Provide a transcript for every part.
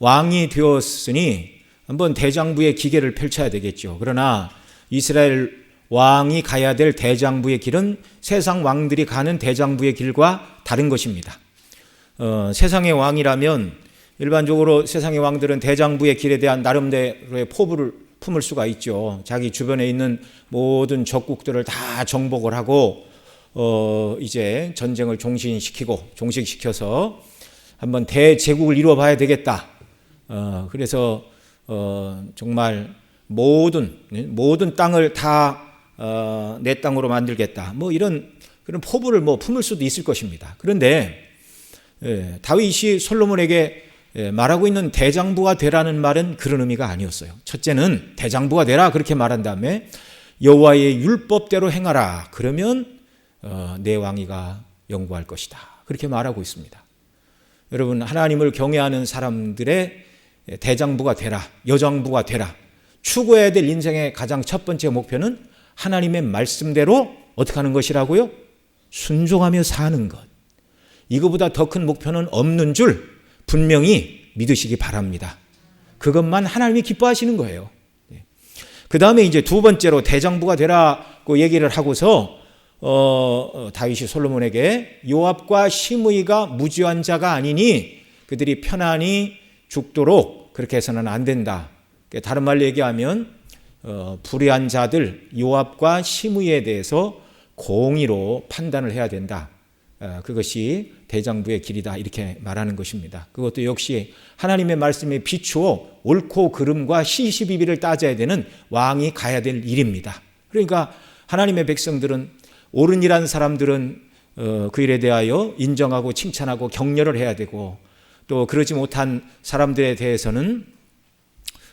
왕이 되었으니 한번 대장부의 기계를 펼쳐야 되겠죠. 그러나 이스라엘 왕이 가야 될 대장부의 길은 세상 왕들이 가는 대장부의 길과 다른 것입니다. 세상의 왕이라면 일반적으로 세상의 왕들은 대장부의 길에 대한 나름대로의 포부를 품을 수가 있죠. 자기 주변에 있는 모든 적국들을 다 정복을 하고 이제 전쟁을 종식시켜서 한번 대제국을 이루어봐야 되겠다. 그래서 정말 모든 땅을 다 내 땅으로 만들겠다. 뭐 이런 그런 포부를 품을 수도 있을 것입니다. 그런데 다윗이 솔로몬에게 말하고 있는 대장부가 되라는 말은 그런 의미가 아니었어요. 첫째는 대장부가 되라 그렇게 말한 다음에 여호와의 율법대로 행하라. 그러면 내 왕위가 영구할 것이다. 그렇게 말하고 있습니다. 여러분, 하나님을 경외하는 사람들의 대장부가 되라, 여장부가 되라. 추구해야 될 인생의 가장 첫 번째 목표는 하나님의 말씀대로 어떻게 하는 것이라고요? 순종하며 사는 것. 이거보다 더 큰 목표는 없는 줄 분명히 믿으시기 바랍니다. 그것만 하나님이 기뻐하시는 거예요. 그 다음에 이제 두 번째로 대장부가 되라고 얘기를 하고서 다윗이 솔로몬에게 요압과 시므이가 무지한 자가 아니니 그들이 편안히 죽도록 그렇게 해서는 안 된다. 다른 말로 얘기하면 불의한 자들 요압과 시므이에 대해서 공의로 판단을 해야 된다. 그것이 대장부의 길이다 이렇게 말하는 것입니다. 그것도 역시 하나님의 말씀에 비추어 옳고 그름과 시시비비를 따져야 되는 왕이 가야 될 일입니다. 그러니까 하나님의 백성들은 옳은 일한 사람들은 그 일에 대하여 인정하고 칭찬하고 격려를 해야 되고 또 그러지 못한 사람들에 대해서는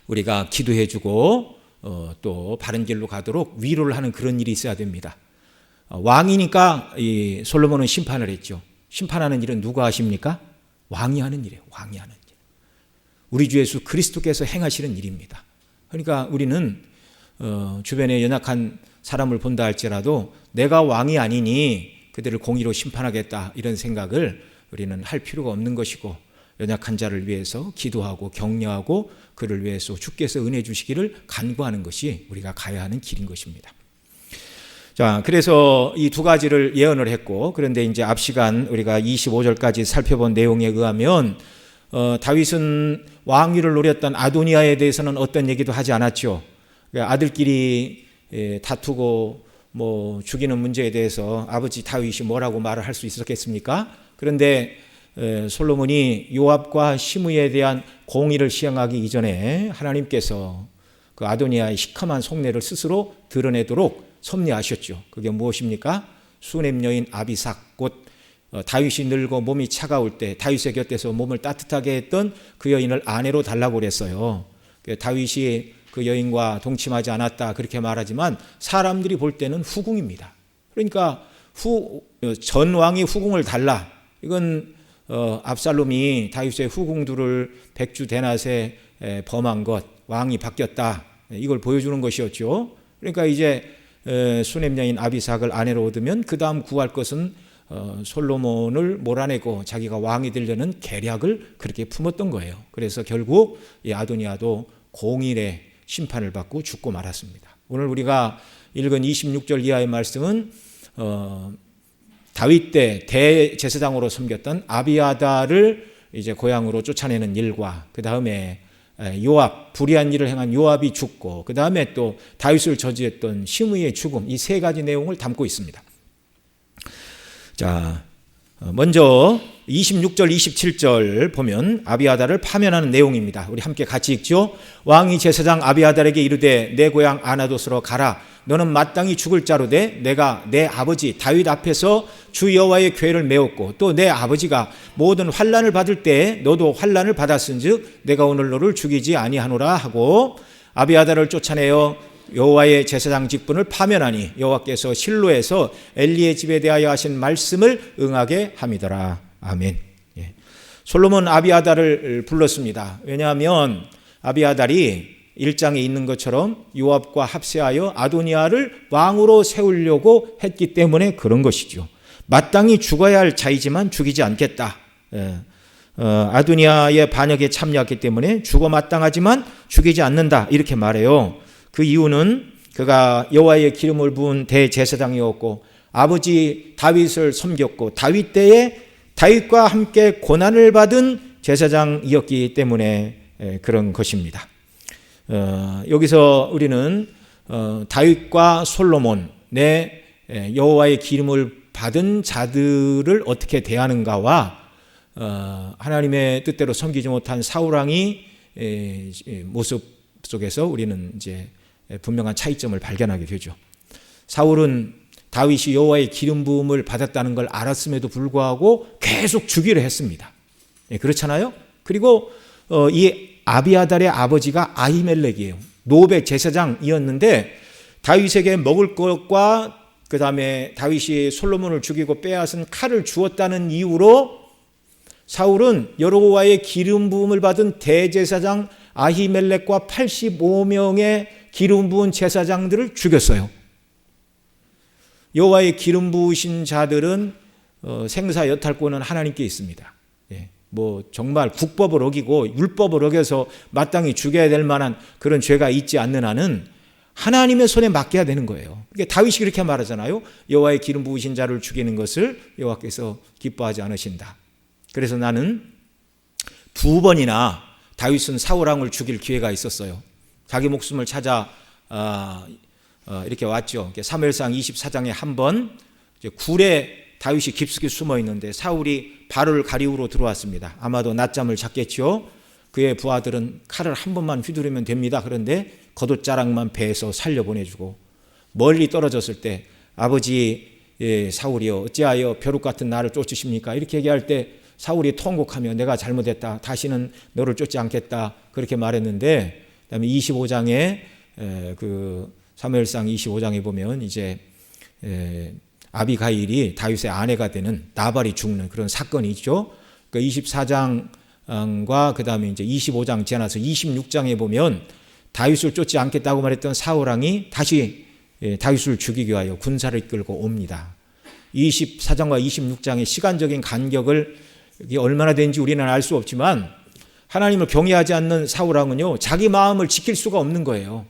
우리가 기도해주고 또 바른 길로 가도록 위로를 하는 그런 일이 있어야 됩니다. 왕이니까 이 솔로몬은 심판을 했죠. 심판하는 일은 누가 하십니까? 왕이 하는 일이에요. 왕이 하는 일. 우리 주 예수 그리스도께서 행하시는 일입니다. 그러니까 우리는 주변에 연약한 사람을 본다 할지라도 내가 왕이 아니니 그들을 공의로 심판하겠다 이런 생각을 우리는 할 필요가 없는 것이고 연약한 자를 위해서 기도하고 격려하고 그를 위해서 주께서 은혜 주시기를 간구하는 것이 우리가 가야 하는 길인 것입니다. 자, 그래서 이 두 가지를 예언을 했고 그런데 이제 앞 시간 우리가 25절까지 살펴본 내용에 의하면 다윗은 왕위를 노렸던 아도니아에 대해서는 어떤 얘기도 하지 않았죠. 아들끼리 다투고 죽이는 문제에 대해서 아버지 다윗이 뭐라고 말을 할 수 있었겠습니까? 그런데 솔로몬이 요압과 시므이에 대한 공의를 시행하기 이전에 하나님께서 그 아도니아의 시커먼 속내를 스스로 드러내도록 섭리하셨죠. 그게 무엇입니까? 수넴 여인 아비삭 곧 다윗이 늙어 몸이 차가울 때 다윗의 곁에서 몸을 따뜻하게 했던 그 여인을 아내로 달라고 그랬어요. 다윗이 그 여인과 동침하지 않았다 그렇게 말하지만 사람들이 볼 때는 후궁입니다. 그러니까 전 왕이 후궁을 달라. 이건 압살롬이 다윗의 후궁들을 백주 대낮에 범한 것, 왕이 바뀌었다. 이걸 보여주는 것이었죠. 그러니까 이제 수넴 여인 아비삭을 아내로 얻으면 그 다음 구할 것은 솔로몬을 몰아내고 자기가 왕이 되려는 계략을 그렇게 품었던 거예요. 그래서 결국 이 아도니아도 공일의 심판을 받고 죽고 말았습니다. 오늘 우리가 읽은 26절 이하의 말씀은 다윗 때 대제사장으로 섬겼던 아비아다를 이제 고향으로 쫓아내는 일과 그 다음에 요압, 불의한 일을 행한 요압이 죽고 그 다음에 또 다윗을 저지했던 시므이의 죽음, 이 세 가지 내용을 담고 있습니다. 자, 먼저 26절, 27절 보면 아비아달을 파면하는 내용입니다. 우리 함께 같이 읽죠. 왕이 제사장 아비아달에게 이르되 내 고향 아나돗으로 가라. 너는 마땅히 죽을 자로되 내가 내 아버지 다윗 앞에서 주 여호와의 궤를 메웠고 또 내 아버지가 모든 환난을 받을 때에 너도 환난을 받았은즉 내가 오늘 너를 죽이지 아니하노라 하고 아비아달을 쫓아내어 여호와의 제사장 직분을 파면하니 여호와께서 실로에서 엘리의 집에 대하여 하신 말씀을 응하게 함이더라. 아멘. 예. 솔로몬 아비아달을 불렀습니다. 왜냐하면 아비아달이 1장에 있는 것처럼 요압과 합세하여 아도니아를 왕으로 세우려고 했기 때문에 그런 것이죠. 마땅히 죽어야 할 자이지만 죽이지 않겠다. 아도니아의 반역에 참여했기 때문에 죽어 마땅하지만 죽이지 않는다 이렇게 말해요. 그 이유는 그가 여호와의 기름을 부은 대제사장이었고 아버지 다윗을 섬겼고 다윗 때에 다윗과 함께 고난을 받은 제사장이었기 때문에 그런 것입니다. 여기서 우리는 다윗과 솔로몬의 여호와의 기름을 받은 자들을 어떻게 대하는가와 하나님의 뜻대로 섬기지 못한 사울 왕이 모습 속에서 우리는 이제 분명한 차이점을 발견하게 되죠. 사울은 다윗이 여호와의 기름 부음을 받았다는 걸 알았음에도 불구하고 계속 주기를 했습니다. 그렇잖아요. 그리고 이 아비아달의 아버지가 아히멜렉이에요. 노베 제사장이었는데 다윗에게 먹을 것과 그 다음에 다윗이 솔로몬을 죽이고 빼앗은 칼을 주었다는 이유로 사울은 여호와의 기름 부음을 받은 대제사장 아히멜렉과 85명의 기름 부은 제사장들을 죽였어요. 여호와의 기름 부으신 자들은 생사 여탈권은 하나님께 있습니다. 뭐 정말 국법을 어기고 율법을 어겨서 마땅히 죽여야 될 만한 그런 죄가 있지 않는 한은 하나님의 손에 맡겨야 되는 거예요. 그러니까 다윗이 그렇게 말하잖아요. 여호와의 기름 부으신 자를 죽이는 것을 여호와께서 기뻐하지 않으신다. 그래서 나는 2번이나 다윗은 사울 왕을 죽일 기회가 있었어요. 자기 목숨을 찾아 이렇게 왔죠. 사무엘상 24장에 한 번 굴에 다윗이 깊숙이 숨어 있는데 사울이 발을 가리우러 들어왔습니다. 아마도 낮잠을 잤겠죠. 그의 부하들은 칼을 한 번만 휘두르면 됩니다. 그런데 겉옷자락만 베어서 살려보내주고 멀리 떨어졌을 때 아버지 사울이여 어찌하여 벼룩 같은 나를 쫓으십니까? 이렇게 얘기할 때 사울이 통곡하며 내가 잘못했다. 다시는 너를 쫓지 않겠다. 그렇게 말했는데 그다음에 25장에 그 사무엘상 25장에 보면 이제 아비가일이 다윗의 아내가 되는 나발이 죽는 그런 사건이 있죠. 그 24장과 그 다음에 이제 25장 지나서 26장에 보면 다윗을 쫓지 않겠다고 말했던 사울 왕이 다시 다윗을 죽이기 위하여 군사를 이끌고 옵니다. 24장과 26장의 시간적인 간격을 얼마나 된지 우리는 알 수 없지만 하나님을 경외하지 않는 사울 왕은요 자기 마음을 지킬 수가 없는 거예요.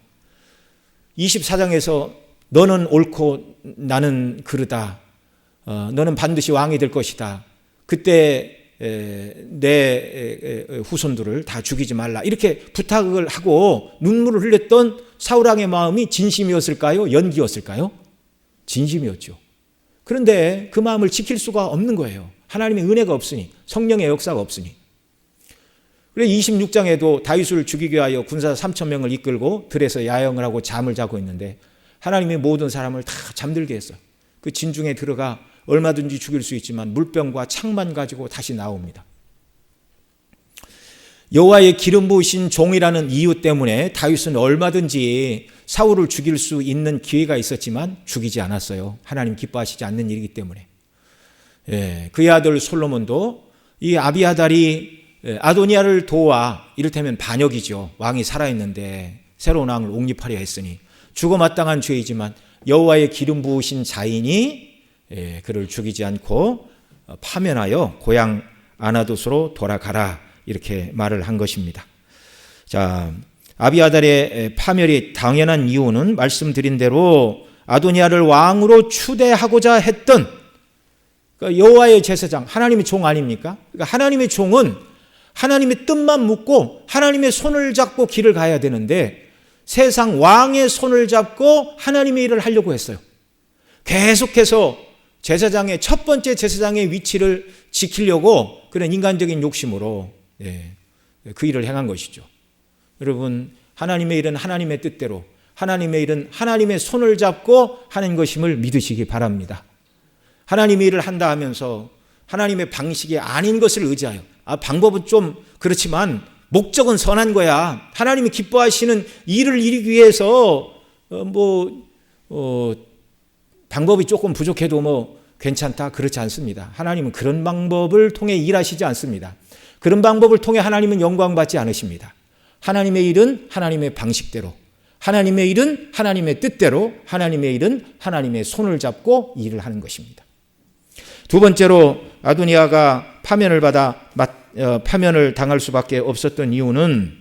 24장에서 너는 옳고 나는 그르다. 너는 반드시 왕이 될 것이다. 그때 내 후손들을 다 죽이지 말라. 이렇게 부탁을 하고 눈물을 흘렸던 사울 왕의 마음이 진심이었을까요? 연기였을까요? 진심이었죠. 그런데 그 마음을 지킬 수가 없는 거예요. 하나님의 은혜가 없으니, 성령의 역사가 없으니. 그래서 26장에도 다윗을 죽이기 위하여 군사 3,000명을 이끌고 들에서 야영을 하고 잠을 자고 있는데 하나님이 모든 사람을 다 잠들게 했어요. 그 진중에 들어가 얼마든지 죽일 수 있지만 물병과 창만 가지고 다시 나옵니다. 여호와의 기름 부으신 종이라는 이유 때문에 다윗은 얼마든지 사울을 죽일 수 있는 기회가 있었지만 죽이지 않았어요. 하나님 기뻐하시지 않는 일이기 때문에. 그의 아들 솔로몬도 이 아비아달이 아도니아를 도와 이를테면 반역이죠. 왕이 살아있는데 새로운 왕을 옹립하려 했으니 죽어 마땅한 죄이지만 여호와의 기름 부으신 자인이 그를 죽이지 않고 파면하여 고향 아나돗으로 돌아가라 이렇게 말을 한 것입니다. 자, 아비아달의 파멸이 당연한 이유는 말씀드린 대로 아도니아를 왕으로 추대하고자 했던 여호와의 제사장, 하나님의 종 아닙니까? 그러니까 하나님의 종은 하나님의 뜻만 묻고 하나님의 손을 잡고 길을 가야 되는데 세상 왕의 손을 잡고 하나님의 일을 하려고 했어요. 계속해서 제사장의 첫 번째 제사장의 위치를 지키려고 그런 인간적인 욕심으로 그 일을 행한 것이죠. 여러분, 하나님의 일은 하나님의 뜻대로, 하나님의 일은 하나님의 손을 잡고 하는 것임을 믿으시기 바랍니다. 하나님의 일을 한다 하면서 하나님의 방식이 아닌 것을 의지하여 방법은 좀 그렇지만 목적은 선한 거야. 하나님이 기뻐하시는 일을 이루기 위해서 방법이 조금 부족해도 괜찮다. 그렇지 않습니다. 하나님은 그런 방법을 통해 일하시지 않습니다. 그런 방법을 통해 하나님은 영광받지 않으십니다. 하나님의 일은 하나님의 방식대로, 하나님의 일은 하나님의 뜻대로, 하나님의 일은 하나님의 손을 잡고 일을 하는 것입니다. 두 번째로 아도니아가 파면을 받아 파면을 당할 수밖에 없었던 이유는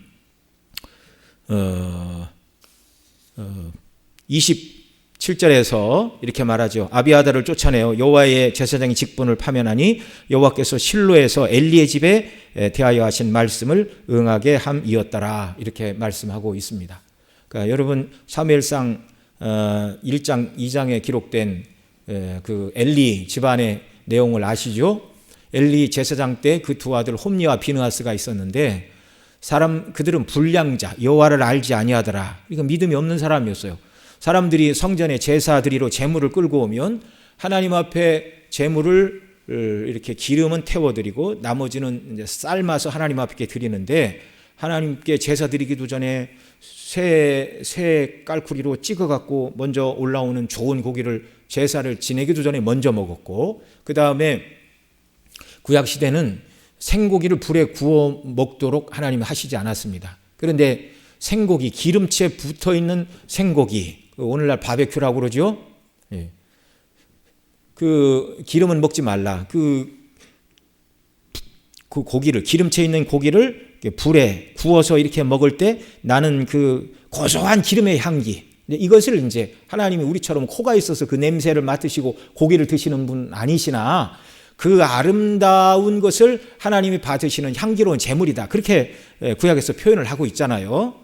27절에서 이렇게 말하죠. 아비아달을 쫓아내어 여호와의 제사장의 직분을 파면하니 여호와께서 실로에서 엘리의 집에 대하여 하신 말씀을 응하게 함이었더라. 이렇게 말씀하고 있습니다. 그러니까 여러분 사무엘상 1장 2장에 기록된 그 엘리 집안의 내용을 아시죠? 엘리 제사장 때 그 두 아들 홈니와 비느하스가 있었는데 그들은 불량자 여호와를 알지 아니하더라. 그러니까 믿음이 없는 사람이었어요. 사람들이 성전에 제사 드리러 제물을 끌고 오면 하나님 앞에 제물을 이렇게 기름은 태워드리고 나머지는 이제 삶아서 하나님 앞에 드리는데 하나님께 제사 드리기도 전에 새 깔쿠리로 찍어갖고 먼저 올라오는 좋은 고기를 제사를 지내기도 전에 먼저 먹었고, 그 다음에 구약시대는 생고기를 불에 구워 먹도록 하나님이 하시지 않았습니다. 그런데 생고기, 기름째 붙어있는 생고기, 오늘날 바베큐라고 그러죠. 예. 그 기름은 먹지 말라. 그 고기를, 기름째 있는 고기를 불에 구워서 이렇게 먹을 때 나는 그 고소한 기름의 향기, 이것을 이제 하나님이 우리처럼 코가 있어서 그 냄새를 맡으시고 고기를 드시는 분 아니시나 그 아름다운 것을 하나님이 받으시는 향기로운 제물이다. 그렇게 구약에서 표현을 하고 있잖아요.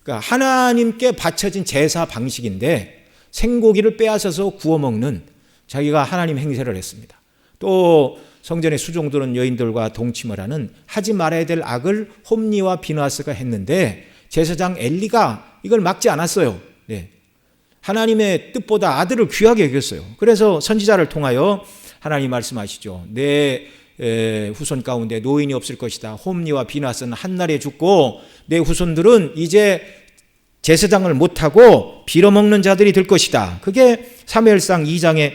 그러니까 하나님께 바쳐진 제사 방식인데 생고기를 빼앗아서 구워 먹는 자기가 하나님 행세를 했습니다. 또 성전의 수종들은 여인들과 동침을 하는 하지 말아야 될 악을 홈니와 비느하스가 했는데 제사장 엘리가 이걸 막지 않았어요. 네. 하나님의 뜻보다 아들을 귀하게 여겼어요. 그래서 선지자를 통하여 하나님 말씀하시죠. 내 후손 가운데 노인이 없을 것이다. 홈니와 비느하스는 한날에 죽고 내 후손들은 이제 제사장을 못하고 빌어먹는 자들이 될 것이다. 그게 사무엘상 2장의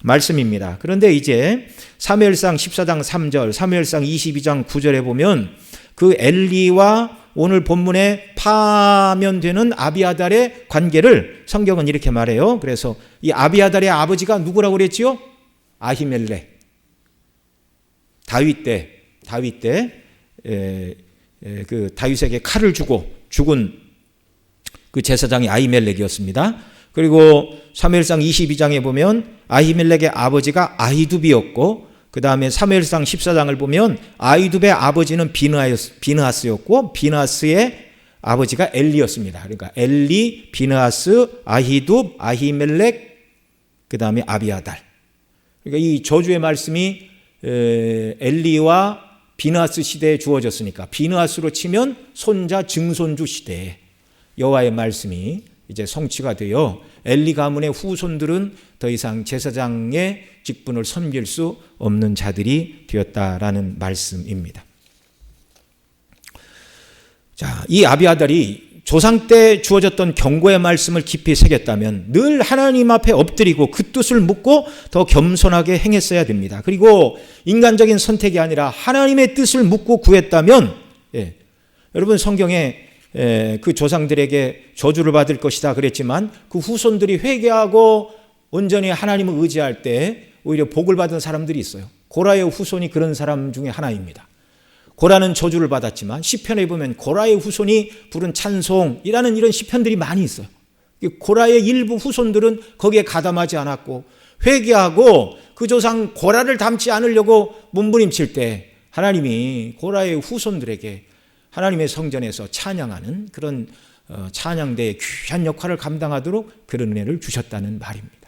말씀입니다. 그런데 이제 사무엘상 14장 3절, 사무엘상 22장 9절에 보면 그 엘리와 오늘 본문에 파면되는 아비아달의 관계를 성경은 이렇게 말해요. 그래서 이 아비아달의 아버지가 누구라고 그랬지요? 아히멜렉. 다윗 때 그 다윗에게 칼을 주고 죽은 그 제사장이 아히멜렉이었습니다. 그리고 사무엘상 22장에 보면 아히멜렉의 아버지가 아히두비였고, 그 다음에 사무엘상 14장을 보면 아히두베의 아버지는 비느하스였고 비느하스의 아버지가 엘리였습니다. 그러니까 엘리, 비느하스, 아히둡, 아히멜렉, 그 다음에 아비아달. 그러니까 이 저주의 말씀이 엘리와 비느하스 시대에 주어졌으니까 비느하스로 치면 손자 증손주 시대에 여호와의 말씀이 이제 성취가 되어 엘리 가문의 후손들은 더 이상 제사장의 직분을 섬길 수 없는 자들이 되었다라는 말씀입니다. 자, 이 아비아달이 조상 때 주어졌던 경고의 말씀을 깊이 새겼다면 늘 하나님 앞에 엎드리고 그 뜻을 묻고 더 겸손하게 행했어야 됩니다. 그리고 인간적인 선택이 아니라 하나님의 뜻을 묻고 구했다면, 여러분 성경에 그 조상들에게 저주를 받을 것이다 그랬지만 그 후손들이 회개하고 온전히 하나님을 의지할 때 오히려 복을 받은 사람들이 있어요. 고라의 후손이 그런 사람 중에 하나입니다. 고라는 저주를 받았지만 시편에 보면 고라의 후손이 부른 찬송이라는 이런 시편들이 많이 있어요. 고라의 일부 후손들은 거기에 가담하지 않았고 회개하고 그 조상 고라를 닮지 않으려고 몸부림칠 때 하나님이 고라의 후손들에게 하나님의 성전에서 찬양하는 그런 찬양대의 귀한 역할을 감당하도록 그런 은혜를 주셨다는 말입니다.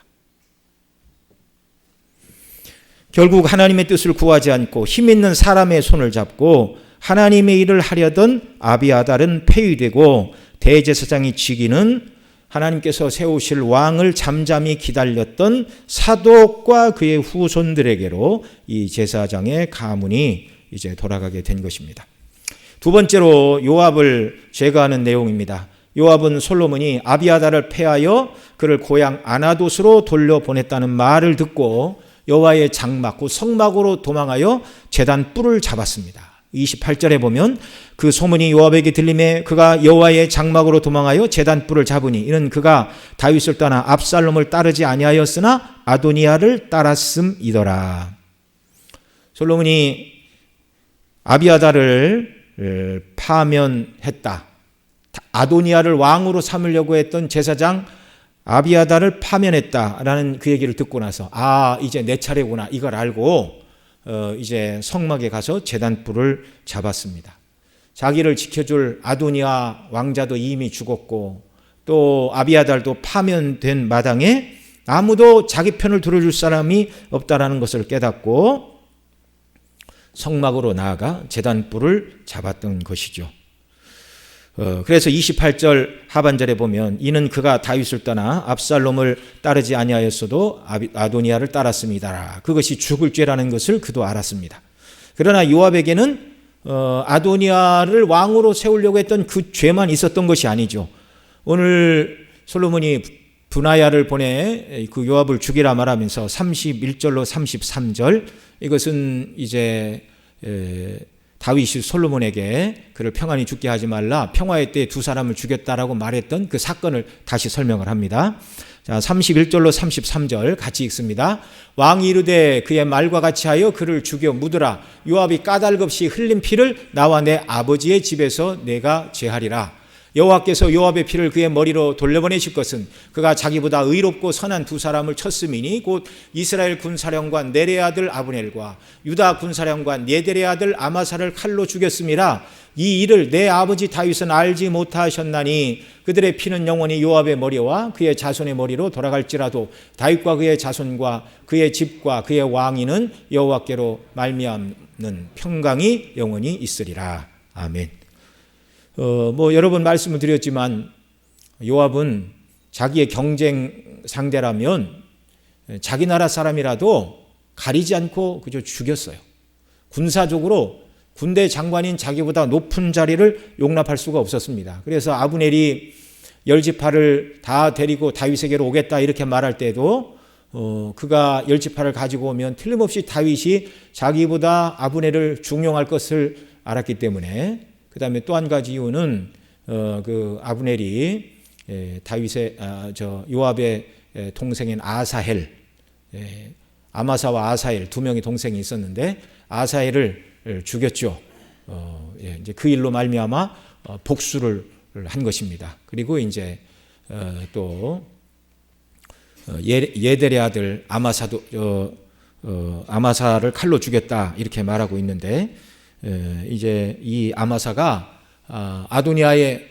결국 하나님의 뜻을 구하지 않고 힘 있는 사람의 손을 잡고 하나님의 일을 하려던 아비아달은 폐위되고 대제사장이 지기는 하나님께서 세우실 왕을 잠잠히 기다렸던 사독과 그의 후손들에게로 이 제사장의 가문이 이제 돌아가게 된 것입니다. 두 번째로 요압을 제거하는 내용입니다. 요압은 솔로몬이 아비아달을 패하여 그를 고향 아나돗으로 돌려보냈다는 말을 듣고 여호와의 장막, 그 성막으로 도망하여 제단 뿔을 잡았습니다. 28절에 보면 그 소문이 요압에게 들림에 그가 여호와의 장막으로 도망하여 제단 뿔을 잡으니 이는 그가 다윗을 떠나 압살롬을 따르지 아니하였으나 아도니아를 따랐음이더라. 솔로몬이 아비아달을 파면했다. 아도니아를 왕으로 삼으려고 했던 제사장 아비아달을 파면했다라는 그 얘기를 듣고 나서 이제 내 차례구나 이걸 알고 이제 성막에 가서 제단불을 잡았습니다. 자기를 지켜줄 아도니아 왕자도 이미 죽었고 또 아비아달도 파면된 마당에 아무도 자기 편을 들어줄 사람이 없다라는 것을 깨닫고 성막으로 나아가 제단불을 잡았던 것이죠. 그래서 28절 하반절에 보면 이는 그가 다윗을 떠나 압살롬을 따르지 아니하였어도 아도니아를 따랐습니다. 그것이 죽을 죄라는 것을 그도 알았습니다. 그러나 요압에게는 아도니아를 왕으로 세우려고 했던 그 죄만 있었던 것이 아니죠. 오늘 솔로몬이 분하야를 보내 그 요압을 죽이라 말하면서 31절로 33절 이것은 이제 다윗이 솔로몬에게 그를 평안히 죽게 하지 말라 평화의 때에 두 사람을 죽였다라고 말했던 그 사건을 다시 설명을 합니다. 자, 31절로 33절 같이 읽습니다. 왕이 이르되 그의 말과 같이 하여 그를 죽여 묻으라. 요압이 까닭없이 흘린 피를 나와 내 아버지의 집에서 내가 제하리라. 여호와께서 요압의 피를 그의 머리로 돌려보내실 것은 그가 자기보다 의롭고 선한 두 사람을 쳤음이니 곧 이스라엘 군사령관 넬의 아들 아브넬과 유다 군사령관 예델의 아들 아마사를 칼로 죽였음이라. 이 일을 내 아버지 다윗은 알지 못하셨나니 그들의 피는 영원히 요압의 머리와 그의 자손의 머리로 돌아갈지라도 다윗과 그의 자손과 그의 집과 그의 왕위는 여호와께로 말미암는 평강이 영원히 있으리라. 아멘. 여러 번 말씀을 드렸지만 요압은 자기의 경쟁 상대라면 자기 나라 사람이라도 가리지 않고 그저 죽였어요. 군사적으로 군대 장관인 자기보다 높은 자리를 용납할 수가 없었습니다. 그래서 아브넬이 열지파를 다 데리고 다윗에게로 오겠다 이렇게 말할 때도 그가 열지파를 가지고 오면 틀림없이 다윗이 자기보다 아브넬을 중용할 것을 알았기 때문에 그 다음에 또 한 가지 이유는 그 아브넬이 요압의 동생인 아사헬, 아마사와 아사헬 두 명의 동생이 있었는데 아사헬을 죽였죠. 이제 그 일로 말미암아 복수를 한 것입니다. 그리고 이제 또 예델의 아들 아마사를 칼로 죽였다 이렇게 말하고 있는데. 이제 이 아마사가 아도니아의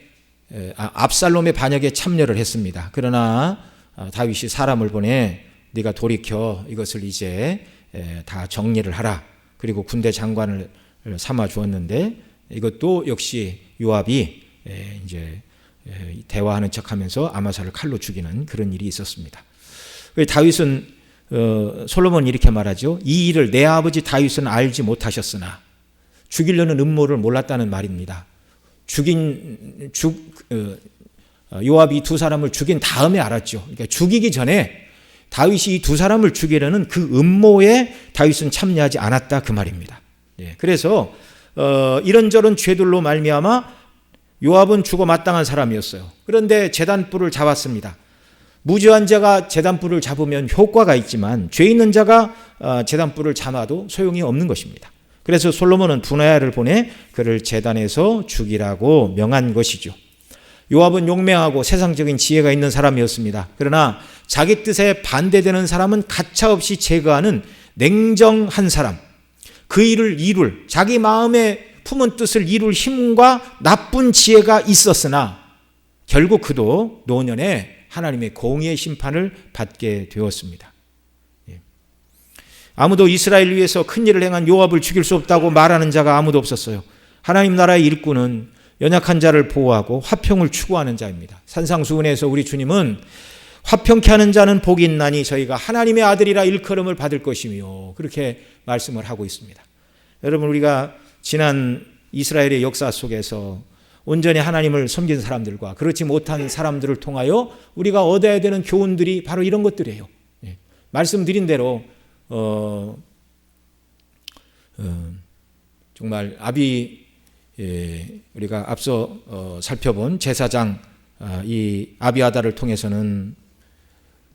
압살롬의 반역에 참여를 했습니다. 그러나 다윗이 사람을 보내 네가 돌이켜 이것을 이제 다 정리를 하라. 그리고 군대 장관을 삼아 주었는데 이것도 역시 요압이 이제 대화하는 척하면서 아마사를 칼로 죽이는 그런 일이 있었습니다. 다윗은 솔로몬이 이렇게 말하죠. 이 일을 내 아버지 다윗은 알지 못하셨으나 죽이려는 음모를 몰랐다는 말입니다. 요압이 두 사람을 죽인 다음에 알았죠. 그러니까 죽이기 전에 다윗이 이 두 사람을 죽이려는 그 음모에 다윗은 참여하지 않았다 그 말입니다. 그래서 이런저런 죄들로 말미암아 요압은 죽어 마땅한 사람이었어요. 그런데 제단불을 잡았습니다. 무죄한 자가 제단불을 잡으면 효과가 있지만 죄 있는 자가 제단불을 잡아도 소용이 없는 것입니다. 그래서 솔로몬은 분하야를 보내 그를 제단에서 죽이라고 명한 것이죠. 요압은 용맹하고 세상적인 지혜가 있는 사람이었습니다. 그러나 자기 뜻에 반대되는 사람은 가차없이 제거하는 냉정한 사람, 그 일을 이룰 자기 마음에 품은 뜻을 이룰 힘과 나쁜 지혜가 있었으나 결국 그도 노년에 하나님의 공의의 심판을 받게 되었습니다. 아무도 이스라엘 위에서 큰 일을 행한 요압을 죽일 수 없다고 말하는 자가 아무도 없었어요. 하나님 나라의 일꾼은 연약한 자를 보호하고 화평을 추구하는 자입니다. 산상수훈에서 우리 주님은 화평케 하는 자는 복이 있나니 저희가 하나님의 아들이라 일컬음을 받을 것이며 그렇게 말씀을 하고 있습니다. 여러분, 우리가 지난 이스라엘의 역사 속에서 온전히 하나님을 섬긴 사람들과 그렇지 못한 사람들을 통하여 우리가 얻어야 되는 교훈들이 바로 이런 것들이에요. 말씀드린 대로 정말 우리가 앞서 살펴본 제사장 이 아비아달을 통해서는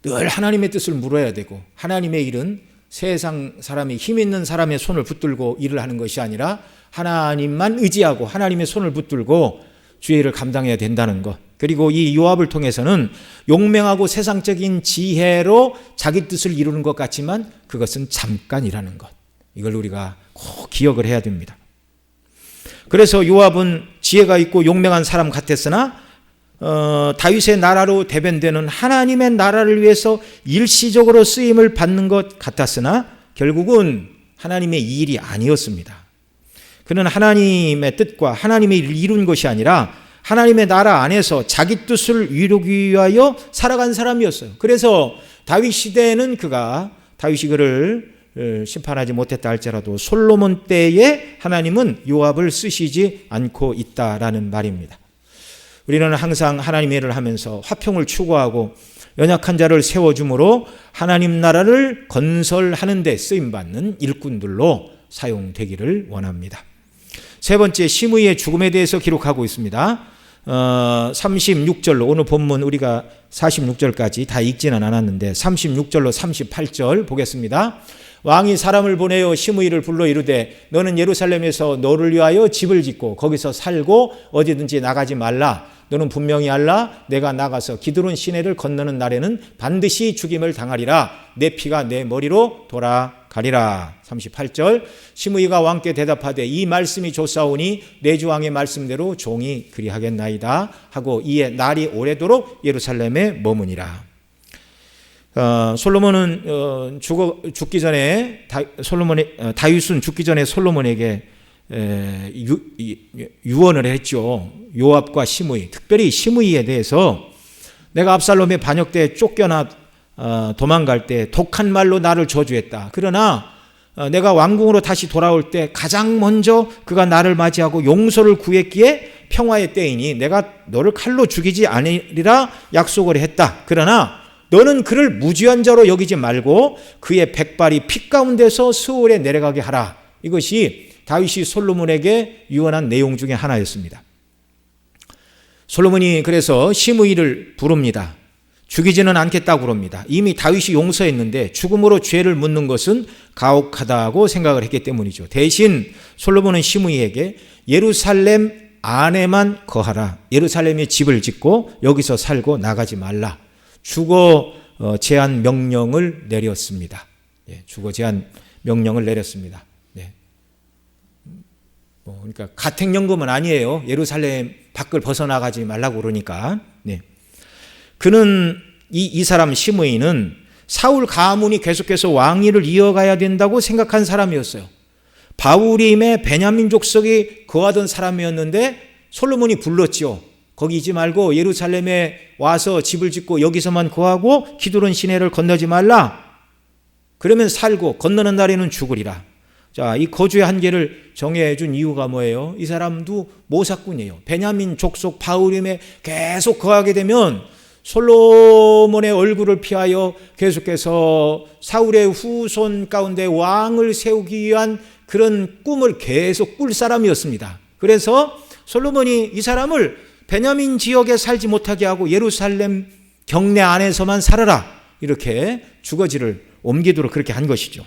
늘 하나님의 뜻을 물어야 되고 하나님의 일은 세상 사람이 힘 있는 사람의 손을 붙들고 일을 하는 것이 아니라 하나님만 의지하고 하나님의 손을 붙들고 주의 일을 감당해야 된다는 것. 그리고 이 요압을 통해서는 용맹하고 세상적인 지혜로 자기 뜻을 이루는 것 같지만 그것은 잠깐이라는 것. 이걸 우리가 꼭 기억을 해야 됩니다. 그래서 요압은 지혜가 있고 용맹한 사람 같았으나 다윗의 나라로 대변되는 하나님의 나라를 위해서 일시적으로 쓰임을 받는 것 같았으나 결국은 하나님의 일이 아니었습니다. 그는 하나님의 뜻과 하나님의 일을 이룬 것이 아니라 하나님의 나라 안에서 자기 뜻을 이루기 위하여 살아간 사람이었어요. 그래서 다윗 시대에는 다윗이 그를 심판하지 못했다 할지라도 솔로몬 때에 하나님은 요압을 쓰시지 않고 있다라는 말입니다. 우리는 항상 하나님의 일을 하면서 화평을 추구하고 연약한 자를 세워줌으로 하나님 나라를 건설하는 데 쓰임받는 일꾼들로 사용되기를 원합니다. 세 번째, 시므이의 죽음에 대해서 기록하고 있습니다. 36절로 오늘 본문 우리가 46절까지 다 읽지는 않았는데 36절로 38절 보겠습니다. 왕이 사람을 보내어 시므이를 불러 이르되 너는 예루살렘에서 너를 위하여 집을 짓고 거기서 살고 어디든지 나가지 말라. 너는 분명히 알라. 내가 나가서 기드론 시내를 건너는 날에는 반드시 죽임을 당하리라. 내 피가 내 머리로 돌아가리라. 38절, 시므이가 왕께 대답하되 이 말씀이 좋사오니 내 주 왕의 말씀대로 종이 그리하겠나이다 하고 이에 날이 오래도록 예루살렘에 머무니라. 솔로몬은 죽기 전에 다윗은 죽기 전에 솔로몬에게 유언을 했죠. 요압과 시므이, 특별히 시므이에 대해서 내가 압살롬의 반역 때 쫓겨나 도망갈 때 독한 말로 나를 저주했다. 그러나 내가 왕궁으로 다시 돌아올 때 가장 먼저 그가 나를 맞이하고 용서를 구했기에 평화의 때이니 내가 너를 칼로 죽이지 않으리라 약속을 했다. 그러나 너는 그를 무죄한 자로 여기지 말고 그의 백발이 피 가운데서 스올에 내려가게 하라. 이것이 다윗이 솔로몬에게 유언한 내용 중에 하나였습니다. 솔로몬이 그래서 시므이를 부릅니다. 죽이지는 않겠다고 그럽니다. 이미 다윗이 용서했는데 죽음으로 죄를 묻는 것은 가혹하다고 생각을 했기 때문이죠. 대신 솔로몬은 시므이에게 예루살렘 안에만 거하라. 예루살렘에 집을 짓고 여기서 살고 나가지 말라. 주거 제한 명령을 내렸습니다. 주거 제한 명령을 내렸습니다. 그러니까 가택연금은 아니에요. 예루살렘 밖을 벗어나가지 말라고 그러니까. 그는 이 사람 시므이는 사울 가문이 계속해서 왕위를 이어가야 된다고 생각한 사람이었어요. 바울임의 베냐민 족속이 거하던 사람이었는데 솔로몬이 불렀지요. 거기 있지 말고 예루살렘에 와서 집을 짓고 여기서만 거하고 기드론 시내를 건너지 말라. 그러면 살고 건너는 날에는 죽으리라. 자, 이 거주의 한계를 정해준 이유가 뭐예요? 이 사람도 모사꾼이에요. 베냐민 족속 바울임에 계속 거하게 되면 솔로몬의 얼굴을 피하여 계속해서 사울의 후손 가운데 왕을 세우기 위한 그런 꿈을 계속 꿀 사람이었습니다. 그래서 솔로몬이 이 사람을 베냐민 지역에 살지 못하게 하고 예루살렘 경내 안에서만 살아라. 이렇게 주거지를 옮기도록 그렇게 한 것이죠.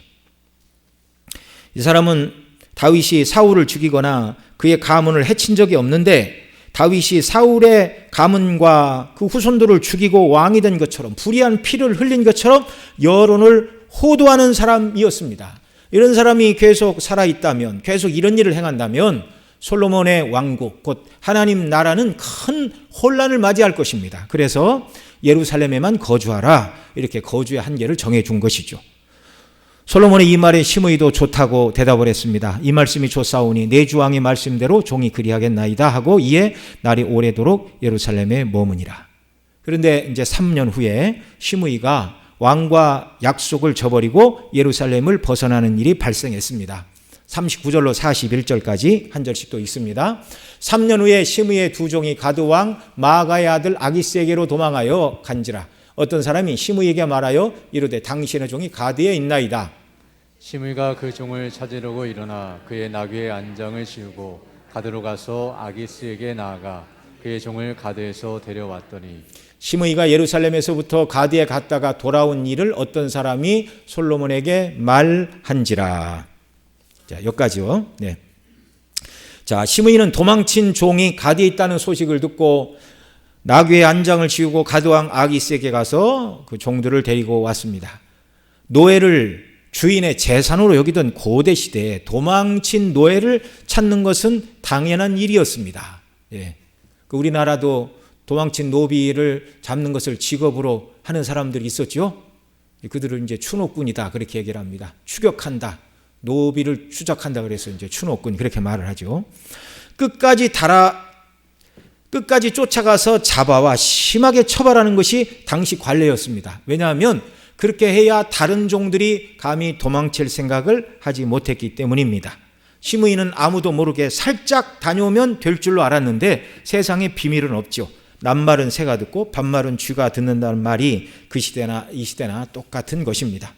이 사람은 다윗이 사울을 죽이거나 그의 가문을 해친 적이 없는데 다윗이 사울의 가문과 그 후손들을 죽이고 왕이 된 것처럼 불의한 피를 흘린 것처럼 여론을 호도하는 사람이었습니다. 이런 사람이 계속 살아있다면, 계속 이런 일을 행한다면 솔로몬의 왕국, 곧 하나님 나라는 큰 혼란을 맞이할 것입니다. 그래서 예루살렘에만 거주하라. 이렇게 거주의 한계를 정해준 것이죠. 솔로몬의 이 말에 시므이도 좋다고 대답을 했습니다. 이 말씀이 좋사오니 내 주 왕의 말씀대로 종이 그리하겠나이다 하고 이에 날이 오래도록 예루살렘에 머무니라. 그런데 이제 3년 후에 시므이가 왕과 약속을 저버리고 예루살렘을 벗어나는 일이 발생했습니다. 39절로 41절까지 한 절씩 또 있습니다. 3년 후에 시므이의 두 종이 가드 왕 마아가의 아들 아기스에게로 도망하여 간지라. 어떤 사람이 시므이에게 말하여 이르되 당신의 종이 가드에 있나이다. 시므이가 그 종을 찾으려고 일어나 그의 나귀의 안장을 씌우고 가드로 가서 아기스에게 나아가 그의 종을 가드에서 데려왔더니 시므이가 예루살렘에서부터 가드에 갔다가 돌아온 일을 어떤 사람이 솔로몬에게 말한지라. 자, 여기까지요. 네. 자, 시므이는 도망친 종이 가드에 있다는 소식을 듣고 나귀의 안장을 지우고 가드왕 아기스에게 가서 그 종들을 데리고 왔습니다. 노예를 주인의 재산으로 여기던 고대 시대에 도망친 노예를 찾는 것은 당연한 일이었습니다. 예. 우리나라도 도망친 노비를 잡는 것을 직업으로 하는 사람들이 있었죠. 그들을 이제 추노꾼이다 그렇게 얘기를 합니다. 추격한다, 노비를 추적한다 그래서 이제 추노꾼 그렇게 말을 하죠. 끝까지 쫓아가서 잡아와 심하게 처벌하는 것이 당시 관례였습니다. 왜냐하면 그렇게 해야 다른 종들이 감히 도망칠 생각을 하지 못했기 때문입니다. 시므이는 아무도 모르게 살짝 다녀오면 될 줄로 알았는데 세상에 비밀은 없죠. 낱말은 새가 듣고 반말은 쥐가 듣는다는 말이 그 시대나 이 시대나 똑같은 것입니다.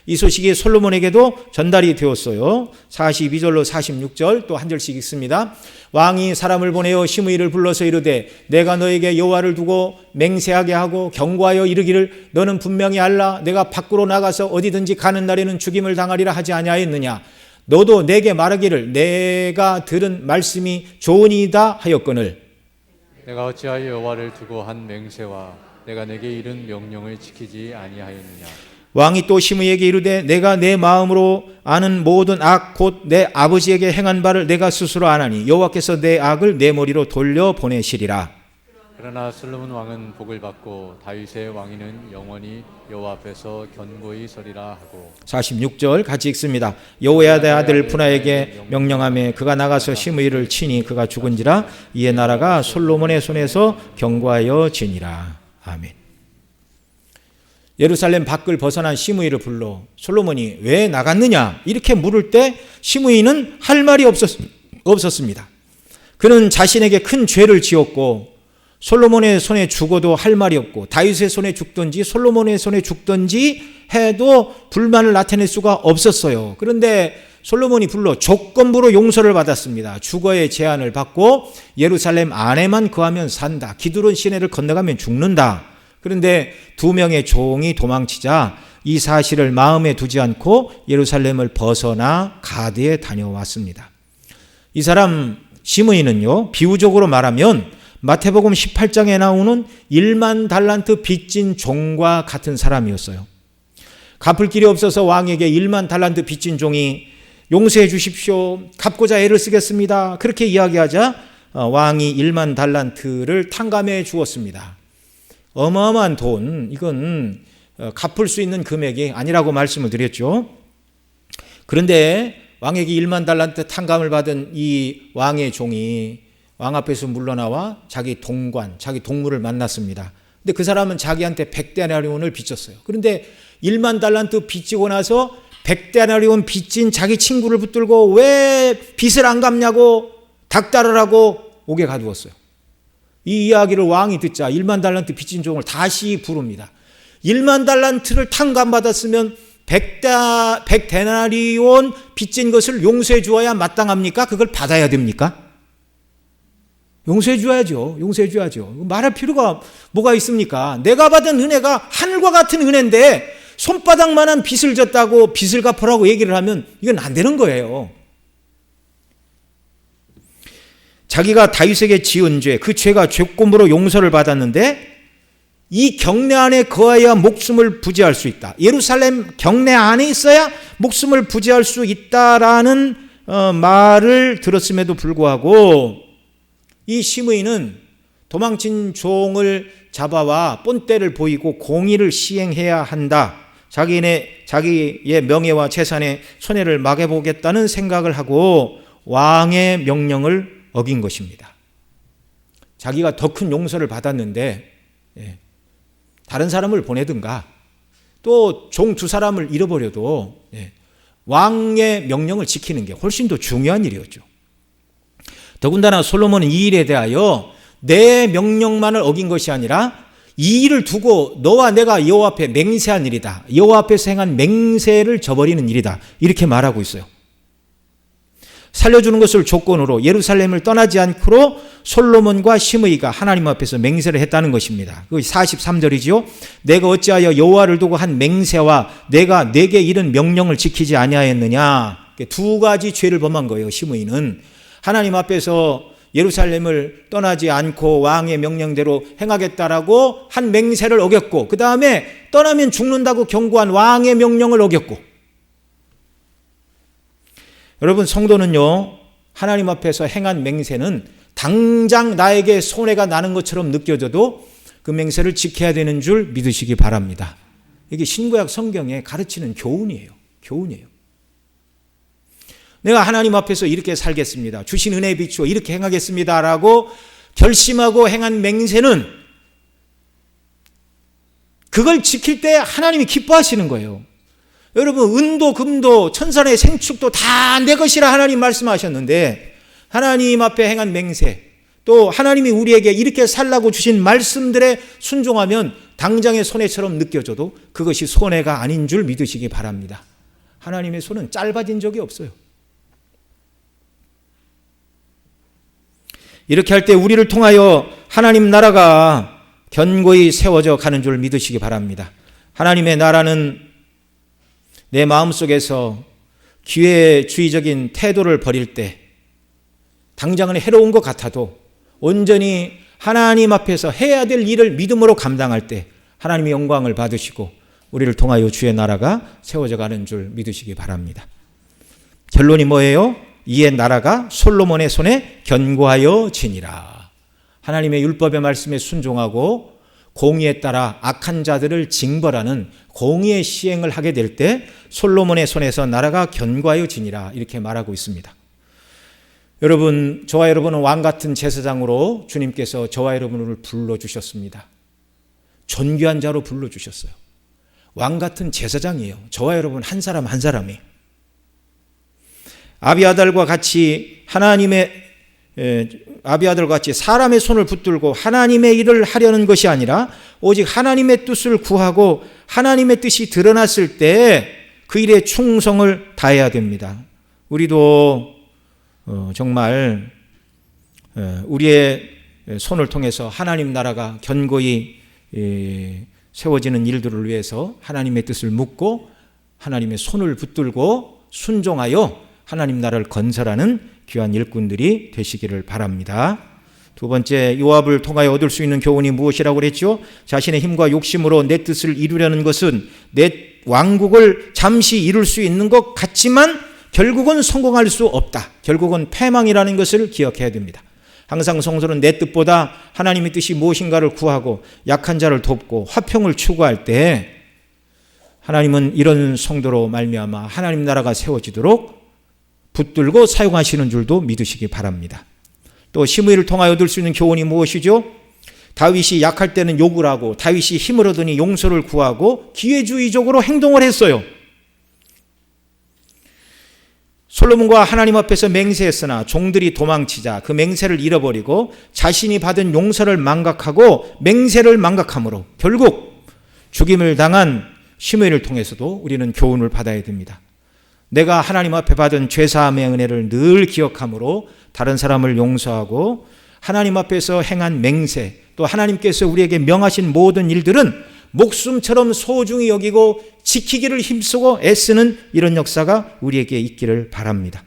이 소식이 솔로몬에게도 전달이 되었어요. 42절로 46절 또 한 절씩 읽습니다. 왕이 사람을 보내어 시므이를 불러서 이르되 내가 너에게 여호와를 두고 맹세하게 하고 경고하여 이르기를 너는 분명히 알라 내가 밖으로 나가서 어디든지 가는 날에는 죽임을 당하리라 하지 아니하였느냐. 너도 내게 말하기를 내가 들은 말씀이 좋으니이다 하였거늘 내가 어찌하여 여호와를 두고 한 맹세와 내가 내게 이른 명령을 지키지 아니하였느냐. 왕이 또 시므이에게 이르되 내가 내 마음으로 아는 모든 악 곧 내 아버지에게 행한 바를 내가 스스로 아나니 여호와께서 내 악을 내 머리로 돌려 보내시리라. 그러나 솔로몬 왕은 복을 받고 다윗의 왕위는 영원히 여호와 앞에서 견고히 서리라 하고 46절 같이 읽습니다. 여호야다의 아들 분하에게 명령하며 그가 나가서 시므이를 치니 그가 죽은지라 이에 나라가 솔로몬의 손에서 견고하여 지니라. 아멘. 예루살렘 밖을 벗어난 시므이를 불러 솔로몬이 왜 나갔느냐 이렇게 물을 때 시므이는 할 말이 없었습니다. 그는 자신에게 큰 죄를 지었고 솔로몬의 손에 죽어도 할 말이 없고 다윗의 손에 죽든지 솔로몬의 손에 죽든지 해도 불만을 나타낼 수가 없었어요. 그런데 솔로몬이 불러 조건부로 용서를 받았습니다. 주거의 제한을 받고 예루살렘 안에만 거하면 산다. 기드론 시내를 건너가면 죽는다. 그런데 두 명의 종이 도망치자 이 사실을 마음에 두지 않고 예루살렘을 벗어나 가드에 다녀왔습니다. 이 사람 시므이는요, 비유적으로 말하면 마태복음 18장에 나오는 1만 달란트 빚진 종과 같은 사람이었어요. 갚을 길이 없어서 왕에게 1만 달란트 빚진 종이 용서해 주십시오. 갚고자 애를 쓰겠습니다. 그렇게 이야기하자 왕이 1만 달란트를 탕감해 주었습니다. 어마어마한 돈, 이건 갚을 수 있는 금액이 아니라고 말씀을 드렸죠. 그런데 왕에게 1만 달란트 탕감을 받은 이 왕의 종이 왕 앞에서 물러나와 자기 동관, 자기 동무를 만났습니다. 근데 그 사람은 자기한테 100데나리온을 빚졌어요. 그런데 1만 달란트 빚지고 나서 100데나리온 빚진 자기 친구를 붙들고 왜 빚을 안 갚냐고 닥달을 옥에 가두었어요. 이 이야기를 왕이 듣자 1만 달란트 빚진 종을 다시 부릅니다. 1만 달란트를 탕감받았으면 100데나리온 빚진 것을 용서해 주어야 마땅합니까? 그걸 받아야 됩니까? 용서해 줘야죠. 용서해 줘야죠. 말할 필요가 뭐가 있습니까? 내가 받은 은혜가 하늘과 같은 은혜인데 손바닥만한 빚을 졌다고 빚을 갚으라고 얘기를 하면 이건 안 되는 거예요. 자기가 다윗에게 지은 죄, 그 죄가 죄권으로 용서를 받았는데 이 경내 안에 거해야 목숨을 부지할 수 있다. 예루살렘 경내 안에 있어야 목숨을 부지할 수 있다라는 말을 들었음에도 불구하고 이 시므이는 도망친 종을 잡아와 본때를 보이고 공의를 시행해야 한다. 자기의 명예와 재산에 손해를 막아보겠다는 생각을 하고 왕의 명령을 어긴 것입니다. 자기가 더 큰 용서를 받았는데 다른 사람을 보내든가 또 종 두 사람을 잃어버려도 왕의 명령을 지키는 게 훨씬 더 중요한 일이었죠. 더군다나 솔로몬은 이 일에 대하여 내 명령만을 어긴 것이 아니라 이 일을 두고 너와 내가 여호와 앞에 맹세한 일이다. 여호와 앞에서 행한 맹세를 저버리는 일이다. 이렇게 말하고 있어요. 살려주는 것을 조건으로 예루살렘을 떠나지 않고로 솔로몬과 시므이가 하나님 앞에서 맹세를 했다는 것입니다. 그 43절이죠. 내가 어찌하여 여호와를 두고 한 맹세와 내가 내게 이른 명령을 지키지 아니하였느냐. 두 가지 죄를 범한 거예요. 시므이는 하나님 앞에서 예루살렘을 떠나지 않고 왕의 명령대로 행하겠다라고 한 맹세를 어겼고, 그 다음에 떠나면 죽는다고 경고한 왕의 명령을 어겼고. 여러분, 성도는요, 하나님 앞에서 행한 맹세는 당장 나에게 손해가 나는 것처럼 느껴져도 그 맹세를 지켜야 되는 줄 믿으시기 바랍니다. 이게 신구약 성경에 가르치는 교훈이에요. 교훈이에요. 내가 하나님 앞에서 이렇게 살겠습니다. 주신 은혜에 비추어 이렇게 행하겠습니다라고 결심하고 행한 맹세는 그걸 지킬 때 하나님이 기뻐하시는 거예요. 여러분, 은도 금도 천산의 생축도 다 내 것이라 하나님 말씀하셨는데, 하나님 앞에 행한 맹세, 또 하나님이 우리에게 이렇게 살라고 주신 말씀들에 순종하면 당장의 손해처럼 느껴져도 그것이 손해가 아닌 줄 믿으시기 바랍니다. 하나님의 손은 짧아진 적이 없어요. 이렇게 할 때 우리를 통하여 하나님 나라가 견고히 세워져 가는 줄 믿으시기 바랍니다. 하나님의 나라는 내 마음속에서 기회주의적인 태도를 버릴 때, 당장은 해로운 것 같아도 온전히 하나님 앞에서 해야 될 일을 믿음으로 감당할 때 하나님의 영광을 받으시고 우리를 통하여 주의 나라가 세워져 가는 줄 믿으시기 바랍니다. 결론이 뭐예요? 이에 나라가 솔로몬의 손에 견고하여 지니라. 하나님의 율법의 말씀에 순종하고 공의에 따라 악한 자들을 징벌하는 공의의 시행을 하게 될 때 솔로몬의 손에서 나라가 견고하여 지니라, 이렇게 말하고 있습니다. 여러분, 저와 여러분은 왕 같은 제사장으로 주님께서 저와 여러분을 불러주셨습니다. 존귀한 자로 불러주셨어요. 왕 같은 제사장이에요. 저와 여러분 한 사람 한 사람이. 아비아달과 같이 사람의 손을 붙들고 하나님의 일을 하려는 것이 아니라 오직 하나님의 뜻을 구하고 하나님의 뜻이 드러났을 때 그 일에 충성을 다해야 됩니다. 우리도 정말 우리의 손을 통해서 하나님 나라가 견고히 세워지는 일들을 위해서 하나님의 뜻을 묻고 하나님의 손을 붙들고 순종하여 하나님 나라를 건설하는 귀한 일꾼들이 되시기를 바랍니다. 두 번째, 요압을 통하여 얻을 수 있는 교훈이 무엇이라고 그랬죠? 자신의 힘과 욕심으로 내 뜻을 이루려는 것은 내 왕국을 잠시 이룰 수 있는 것 같지만 결국은 성공할 수 없다. 결국은 패망이라는 것을 기억해야 됩니다. 항상 성도는 내 뜻보다 하나님의 뜻이 무엇인가를 구하고 약한 자를 돕고 화평을 추구할 때 하나님은 이런 성도로 말미암아 하나님 나라가 세워지도록 붙들고 사용하시는 줄도 믿으시기 바랍니다. 또 시므이를 통하여 얻을 수 있는 교훈이 무엇이죠? 다윗이 약할 때는 욕을 하고 다윗이 힘을 얻으니 용서를 구하고 기회주의적으로 행동을 했어요. 솔로몬과 하나님 앞에서 맹세했으나 종들이 도망치자 그 맹세를 잃어버리고 자신이 받은 용서를 망각하고 맹세를 망각함으로 결국 죽임을 당한 시므이를 통해서도 우리는 교훈을 받아야 됩니다. 내가 하나님 앞에 받은 죄사함의 은혜를 늘 기억함으로 다른 사람을 용서하고 하나님 앞에서 행한 맹세, 또 하나님께서 우리에게 명하신 모든 일들은 목숨처럼 소중히 여기고 지키기를 힘쓰고 애쓰는 이런 역사가 우리에게 있기를 바랍니다.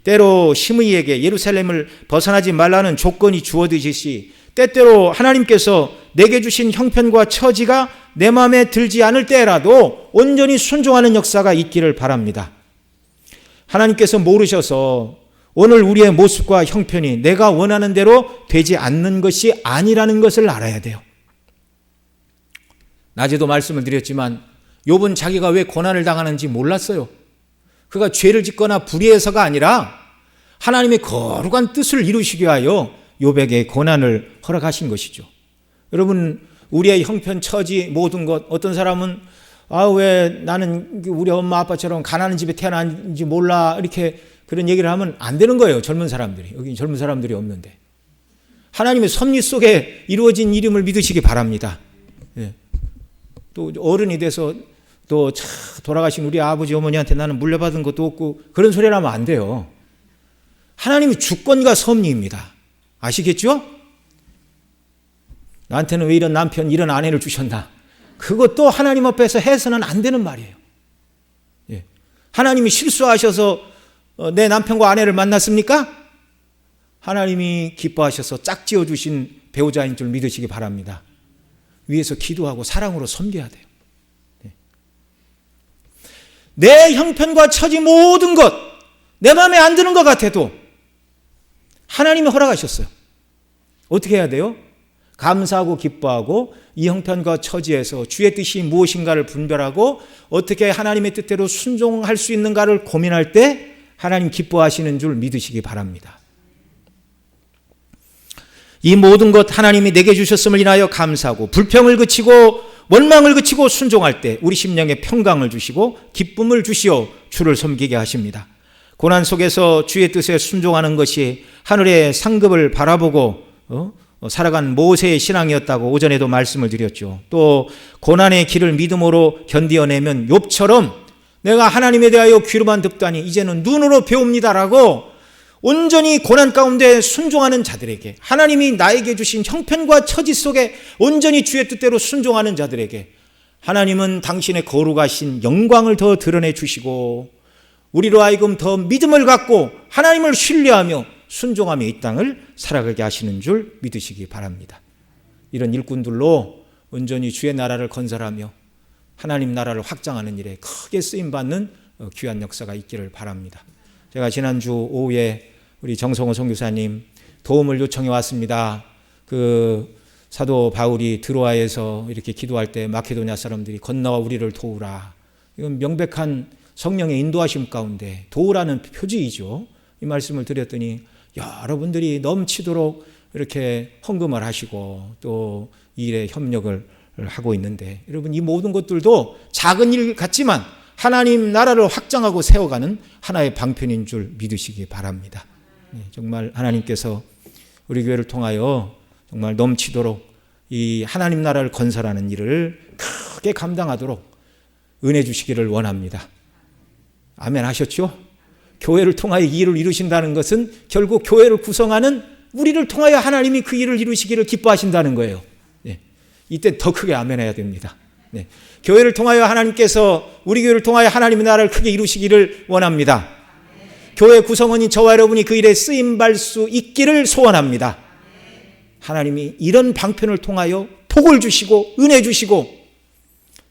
때로 시므이에게 예루살렘을 벗어나지 말라는 조건이 주어지듯이 때때로 하나님께서 내게 주신 형편과 처지가 내 마음에 들지 않을 때라도 온전히 순종하는 역사가 있기를 바랍니다. 하나님께서 모르셔서 오늘 우리의 모습과 형편이 내가 원하는 대로 되지 않는 것이 아니라는 것을 알아야 돼요. 낮에도 말씀을 드렸지만 욥은 자기가 왜 고난을 당하는지 몰랐어요. 그가 죄를 짓거나 불의해서가 아니라 하나님의 거룩한 뜻을 이루시기 위하여 욥에게 고난을 허락하신 것이죠. 여러분, 우리의 형편, 처지, 모든 것, 어떤 사람은 왜 나는 우리 엄마 아빠처럼 가난한 집에 태어난지 몰라, 이렇게 그런 얘기를 하면 안 되는 거예요. 젊은 사람들이. 여기 젊은 사람들이 없는데. 하나님의 섭리 속에 이루어진 일임을 믿으시기 바랍니다. 예. 또 어른이 돼서 또 돌아가신 우리 아버지 어머니한테 나는 물려받은 것도 없고 그런 소리를 하면 안 돼요. 하나님이 주권과 섭리입니다. 아시겠죠? 나한테는 왜 이런 남편, 이런 아내를 주셨나? 그것도 하나님 앞에서 해서는 안 되는 말이에요. 예. 하나님이 실수하셔서 내 남편과 아내를 만났습니까? 하나님이 기뻐하셔서 짝지어 주신 배우자인 줄 믿으시기 바랍니다. 위에서 기도하고 사랑으로 섬겨야 돼요. 예. 내 형편과 처지 모든 것, 내 마음에 안 드는 것 같아도 하나님이 허락하셨어요. 어떻게 해야 돼요? 감사하고 기뻐하고 이 형편과 처지에서 주의 뜻이 무엇인가를 분별하고 어떻게 하나님의 뜻대로 순종할 수 있는가를 고민할 때 하나님 기뻐하시는 줄 믿으시기 바랍니다. 이 모든 것 하나님이 내게 주셨음을 인하여 감사하고 불평을 그치고 원망을 그치고 순종할 때 우리 심령에 평강을 주시고 기쁨을 주시어 주를 섬기게 하십니다. 고난 속에서 주의 뜻에 순종하는 것이 하늘의 상급을 바라보고 살아간 모세의 신앙이었다고 오전에도 말씀을 드렸죠. 또 고난의 길을 믿음으로 견디어내면 욥처럼 내가 하나님에 대하여 귀로만 듣다니 이제는 눈으로 배웁니다라고 온전히 고난 가운데 순종하는 자들에게, 하나님이 나에게 주신 형편과 처지 속에 온전히 주의 뜻대로 순종하는 자들에게 하나님은 당신의 거룩하신 영광을 더 드러내 주시고 우리로 하여금 더 믿음을 갖고 하나님을 신뢰하며 순종하며 이 땅을 살아가게 하시는 줄 믿으시기 바랍니다. 이런 일꾼들로 온전히 주의 나라를 건설하며 하나님 나라를 확장하는 일에 크게 쓰임받는 귀한 역사가 있기를 바랍니다. 제가 지난주 오후에 우리 정성호 선교사님 도움을 요청해 왔습니다. 그 사도 바울이 드로아에서 이렇게 기도할 때 마케도냐 사람들이 건너와 우리를 도우라. 이건 명백한 성령의 인도하심 가운데 도우라는 표지이죠. 이 말씀을 드렸더니 여러분들이 넘치도록 이렇게 헌금을 하시고 또 이 일에 협력을 하고 있는데 여러분 이 모든 것들도 작은 일 같지만 하나님 나라를 확장하고 세워가는 하나의 방편인 줄 믿으시기 바랍니다. 정말 하나님께서 우리 교회를 통하여 정말 넘치도록 이 하나님 나라를 건설하는 일을 크게 감당하도록 은혜 주시기를 원합니다. 아멘 하셨죠? 교회를 통하여 이 일을 이루신다는 것은 결국 교회를 구성하는 우리를 통하여 하나님이 그 일을 이루시기를 기뻐하신다는 거예요. 네. 이때 더 크게 아멘 해야 됩니다. 네. 교회를 통하여 하나님께서 우리 교회를 통하여 하나님의 나라를 크게 이루시기를 원합니다. 교회 구성원인 저와 여러분이 그 일에 쓰임받을 수 있기를 소원합니다. 하나님이 이런 방편을 통하여 복을 주시고 은혜 주시고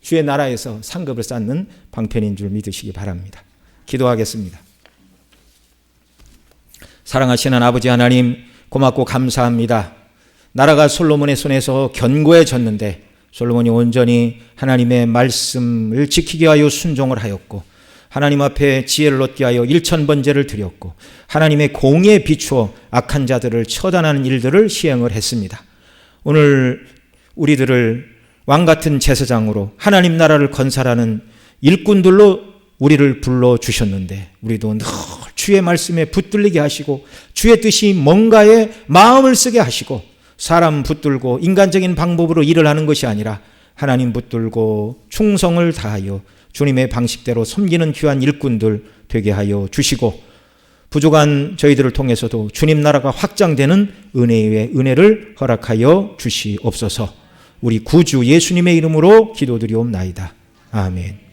주의 나라에서 상급을 쌓는 방편인 줄 믿으시기 바랍니다. 기도하겠습니다. 사랑하시는 아버지 하나님, 고맙고 감사합니다. 나라가 솔로몬의 손에서 견고해졌는데 솔로몬이 온전히 하나님의 말씀을 지키게 하여 순종을 하였고 하나님 앞에 지혜를 얻게 하여 1000번제를 드렸고 하나님의 공의에 비추어 악한 자들을 처단하는 일들을 시행을 했습니다. 오늘 우리들을 왕같은 제사장으로 하나님 나라를 건설하는 일꾼들로 우리를 불러주셨는데 우리도 늘 주의 말씀에 붙들리게 하시고 주의 뜻이 뭔가에 마음을 쓰게 하시고 사람 붙들고 인간적인 방법으로 일을 하는 것이 아니라 하나님 붙들고 충성을 다하여 주님의 방식대로 섬기는 귀한 일꾼들 되게 하여 주시고 부족한 저희들을 통해서도 주님 나라가 확장되는 은혜의 은혜를 허락하여 주시옵소서. 우리 구주 예수님의 이름으로 기도드리옵나이다. 아멘.